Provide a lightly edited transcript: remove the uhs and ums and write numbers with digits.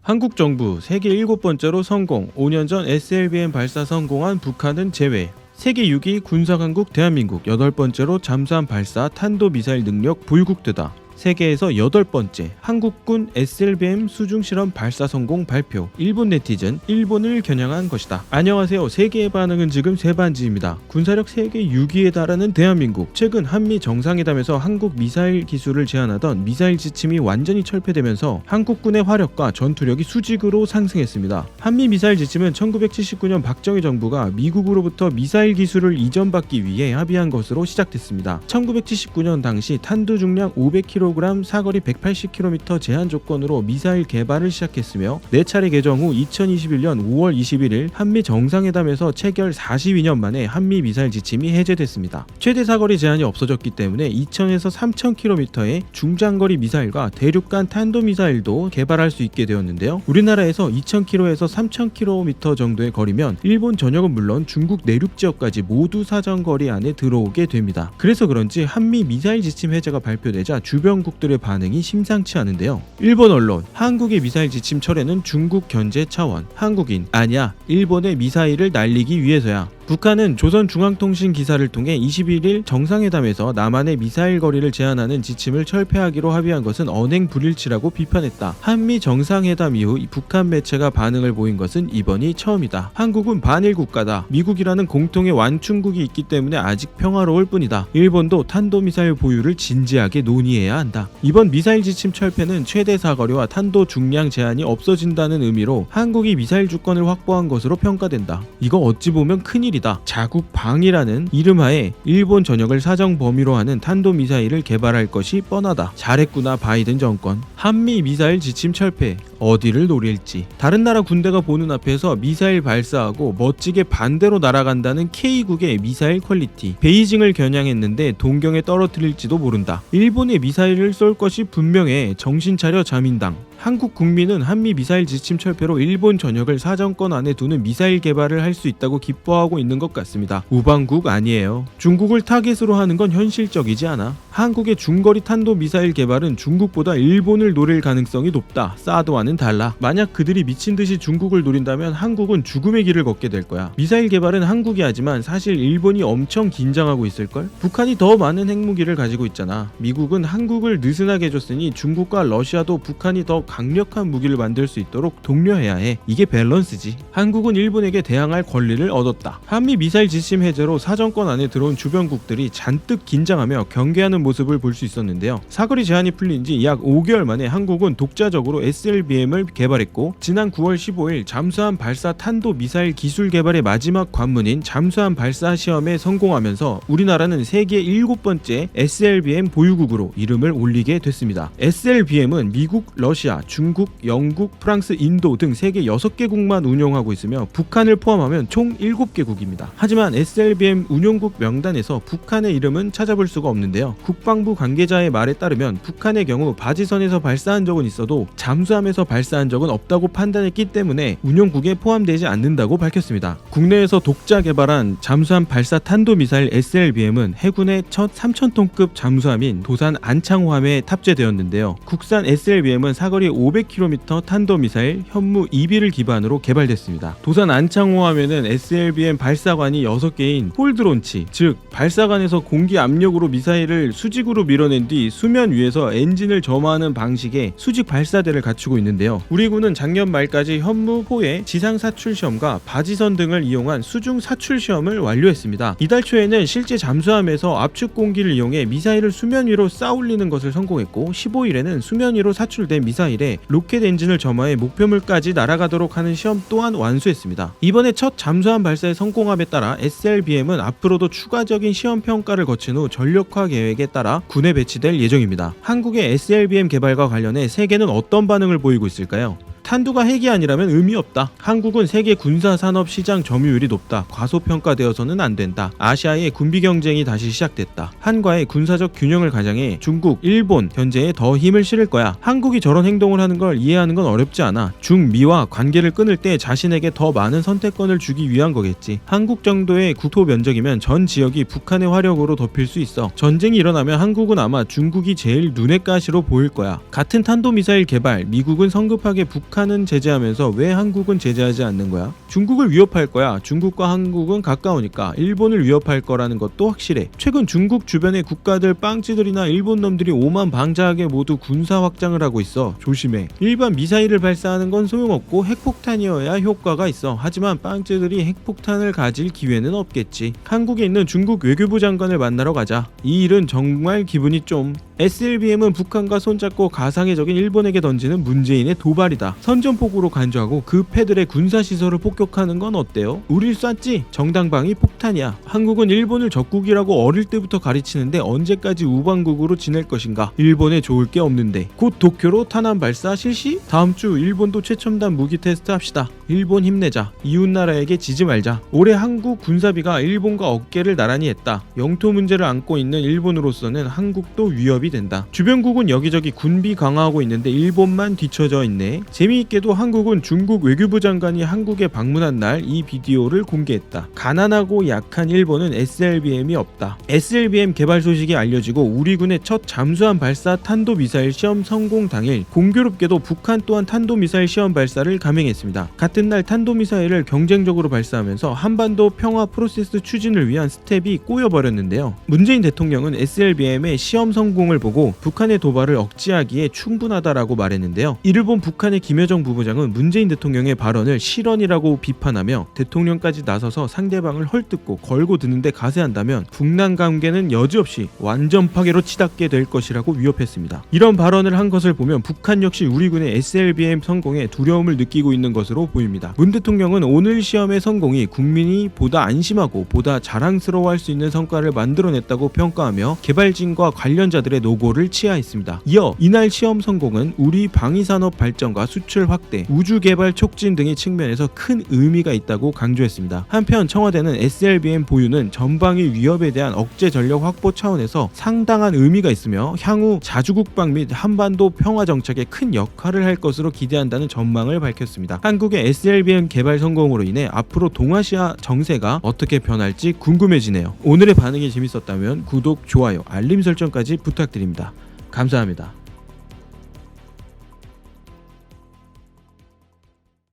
한국 정부 세계 7번째로 성공, 5년 전 SLBM 발사 성공한 북한은 제외. 세계 6위 군사강국 대한민국 8번째로 잠수함 발사 탄도미사일 능력 보유국되다. 세계에서 8번째 한국군 SLBM 수중실험 발사 성공 발표. 일본 네티즌 일본을 겨냥한 것이다. 안녕하세요. 세계의 반응은 지금 세반지입니다. 군사력 세계 6위에 달하는 대한민국. 최근 한미 정상회담에서 한국 미사일 기술을 제한하던 미사일 지침이 완전히 철폐되면서 한국군의 화력과 전투력이 수직으로 상승했습니다. 한미 미사일 지침은 1979년 박정희 정부가 미국으로부터 미사일 기술을 이전받기 위해 합의한 것으로 시작됐습니다. 1979년 당시 탄두 중량 500kg 사거리 180km 제한 조건으로 미사일 개발을 시작했으며 4차례 개정 후 2021년 5월 21일 한미 정상회담에서 체결 42년 만에 한미 미사일 지침이 해제됐습니다. 최대 사거리 제한이 없어졌기 때문에 2000에서 3000km의 중장거리 미사일과 대륙간 탄도미사일도 개발할 수 있게 되었는데요. 우리나라에서 2000km에서 3000km 정도의 거리면 일본 전역은 물론 중국 내륙 지역까지 모두 사정거리 안에 들어오게 됩니다. 그래서 그런지 한미 미사일 지침 해제가 발표되자 주변 국들의 반응이 심상치 않은데요. 일본 언론, 한국의 미사일 지침 철회는 중국 견제 차원. 한국인, 아니야, 일본의 미사일을 날리기 위해서야. 북한은 조선중앙통신 기사를 통해 21일 정상회담에서 남한의 미사일 거리를 제한하는 지침을 철폐하기로 합의한 것은 언행 불일치라고 비판했다. 한미 정상회담 이후 북한 매체가 반응을 보인 것은 이번이 처음이다. 한국은 반일 국가다. 미국이라는 공통의 완충국이 있기 때문에 아직 평화로울 뿐이다. 일본도 탄도미사일 보유를 진지하게 논의해야 한다. 이번 미사일 지침 철폐는 최대 사거리와 탄도 중량 제한이 없어진다는 의미로 한국이 미사일 주권을 확보한 것으로 평가된다. 이거 어찌 보면 큰일이다. 자국 방위라는 이름하에 일본 전역을 사정 범위로 하는 탄도미사일을 개발할 것이 뻔하다. 잘했구나 바이든 정권. 한미 미사일 지침 철폐, 어디를 노릴지. 다른 나라 군대가 보는 앞에서 미사일 발사하고 멋지게 반대로 날아간다는 K국의 미사일 퀄리티. 베이징을 겨냥했는데 동경에 떨어뜨릴지도 모른다. 일본의 미사일을 쏠 것이 분명해. 정신차려 자민당. 한국 국민은 한미 미사일 지침 철폐로 일본 전역을 사정권 안에 두는 미사일 개발을 할 수 있다고 기뻐하고 있는 것 같습니다. 우방국 아니에요. 중국을 타겟으로 하는 건 현실적이지 않아. 한국의 중거리 탄도 미사일 개발은 중국보다 일본을 노릴 가능성이 높다. 사드와는 달라. 만약 그들이 미친듯이 중국을 노린다면 한국은 죽음의 길을 걷게 될 거야. 미사일 개발은 한국이 하지만 사실 일본이 엄청 긴장하고 있을걸? 북한이 더 많은 핵무기를 가지고 있잖아. 미국은 한국을 느슨하게 해줬으니 중국과 러시아도 북한이 더 강력한 무기를 만들 수 있도록 독려해야 해. 이게 밸런스지. 한국은 일본에게 대항할 권리를 얻었다. 한미 미사일 지침 해제로 사정권 안에 들어온 주변국들이 잔뜩 긴장하며 경계하는 모습을 볼 수 있었는데요. 사거리 제한이 풀린 지 약 5개월 만에 한국은 독자적으로 SLBM을 개발했고 지난 9월 15일 잠수함 발사 탄도 미사일 기술 개발의 마지막 관문인 잠수함 발사 시험에 성공하면서 우리나라는 세계 7번째 SLBM 보유국으로 이름을 올리게 됐습니다. SLBM은 미국, 러시아, 중국, 영국, 프랑스, 인도 등 세계 6개국만 운용하고 있으며 북한을 포함하면 총 7개국입니다. 하지만 SLBM 운용국 명단에서 북한의 이름은 찾아볼 수가 없는데요. 국방부 관계자의 말에 따르면 북한의 경우 바지선에서 발사한 적은 있어도 잠수함에서 발사한 적은 없다고 판단했기 때문에 운용국에 포함되지 않는다고 밝혔습니다. 국내에서 독자 개발한 잠수함 발사 탄도미사일 SLBM은 해군의 첫 3,000톤급 잠수함인 도산 안창호함에 탑재되었는데요. 국산 SLBM은 사거리 500km 탄도미사일 현무 2B를 기반으로 개발됐습니다. 도산 안창호함에는 SLBM 발사관이 6개인 홀드론치, 즉 발사관에서 공기 압력으로 미사일을 수직으로 밀어낸 뒤 수면 위에서 엔진을 점화하는 방식의 수직 발사대를 갖추고 있는데요. 우리 군은 작년 말까지 현무호의 지상 사출 시험과 바지선 등을 이용한 수중 사출 시험을 완료했습니다. 이달 초에는 실제 잠수함에서 압축 공기를 이용해 미사일을 수면 위로 쏘아올리는 것을 성공했고 15일에는 수면 위로 사출된 미사일에 로켓 엔진을 점화해 목표물까지 날아가도록 하는 시험 또한 완수했습니다. 이번에 첫 잠수함 발사에 성공함에 따라 SLBM은 앞으로도 추가적인 시험 평가를 거친 후 전력화 계획에 따라 군에 배치될 예정입니다. 한국의 SLBM 개발과 관련해 세계는 어떤 반응을 보이고 있을까요? 탄두가 핵이 아니라면 의미 없다. 한국은 세계 군사산업 시장 점유율이 높다. 과소평가되어서는 안 된다. 아시아의 군비 경쟁이 다시 시작됐다. 한과의 군사적 균형을 가장해 중국, 일본 견제에 더 힘을 실을 거야. 한국이 저런 행동을 하는 걸 이해하는 건 어렵지 않아. 중미와 관계를 끊을 때 자신에게 더 많은 선택권을 주기 위한 거겠지. 한국 정도의 국토 면적이면 전 지역이 북한의 화력으로 덮일 수 있어. 전쟁이 일어나면 한국은 아마 중국이 제일 눈엣가시로 보일 거야. 같은 탄도미사일 개발, 미국은 성급하게 북한 북한은 제재하면서 왜 한국은 제재하지 않는 거야? 중국을 위협할 거야. 중국과 한국은 가까우니까 일본을 위협할 거라는 것도 확실해. 최근 중국 주변의 국가들 빵찌들이나 일본 놈들이 오만방자하게 모두 군사 확장을 하고 있어. 조심해. 일반 미사일을 발사하는 건 소용없고 핵폭탄이어야 효과가 있어. 하지만 빵찌들이 핵폭탄을 가질 기회는 없겠지. 한국에 있는 중국 외교부 장관을 만나러 가자. 이 일은 정말 기분이 좀... SLBM은 북한과 손잡고 가상의적인 일본에게 던지는 문재인의 도발이다. 선전포고로 간주하고 그 패들의 군사시설을 폭격하는 건 어때요? 우릴 쐈지? 정당방위 폭탄이야. 한국은 일본을 적국이라고 어릴 때부터 가르치는데 언제까지 우방국으로 지낼 것인가? 일본에 좋을 게 없는데. 곧 도쿄로 탄환 발사 실시? 다음 주 일본도 최첨단 무기 테스트 합시다. 일본 힘내자. 이웃나라에게 지지 말자. 올해 한국 군사비가 일본과 어깨를 나란히 했다. 영토 문제를 안고 있는 일본으로서는 한국도 위협이 된다. 주변국은 여기저기 군비 강화하고 있는데 일본만 뒤처져 있네. 재미있게도 한국은 중국 외교부 장관이 한국에 방문한 날 이 비디오를 공개했다. 가난하고 약한 일본은 SLBM이 없다. SLBM 개발 소식이 알려지고 우리 군의 첫 잠수함 발사 탄도미사일 시험 성공 당일 공교롭게도 북한 또한 탄도미사일 시험 발사를 감행했습니다. 같은 날 탄도미사일을 경쟁적으로 발사하면서 한반도 평화 프로세스 추진을 위한 스텝이 꼬여버렸는데요. 문재인 대통령은 SLBM의 시험 성공을 보고 북한의 도발을 억제하기에 충분하다라고 말했는데요. 이를 본 북한의 김여정 부부장은 문재인 대통령의 발언을 실언이라고 비판하며 대통령까지 나서서 상대방을 헐뜯고 걸고 드는데 가세한다면 북남 관계는 여지없이 완전 파괴로 치닫게 될 것이라고 위협했습니다. 이런 발언을 한 것을 보면 북한 역시 우리 군의 SLBM 성공에 두려움을 느끼고 있는 것으로 보입니다. 문 대통령은 오늘 시험의 성공이 국민이 보다 안심하고 보다 자랑스러워할 수 있는 성과를 만들어냈다고 평가하며 개발진과 관련자들의 노고를 치하했습니다. 이어 이날 시험 성공은 우리 방위산업 발전과 수출 확대, 우주 개발 촉진 등의 측면에서 큰 의미가 있다고 강조했습니다. 한편 청와대는 SLBM 보유는 전방위 위협에 대한 억제 전력 확보 차원에서 상당한 의미가 있으며 향후 자주국방 및 한반도 평화 정착에 큰 역할을 할 것으로 기대한다는 전망을 밝혔습니다. 한국의 SLBM 개발 성공으로 인해 앞으로 동아시아 정세가 어떻게 변할지 궁금해지네요. 오늘의 반응이 재밌었다면 구독, 좋아요, 알림 설정까지 부탁드립니다. 감사합니다.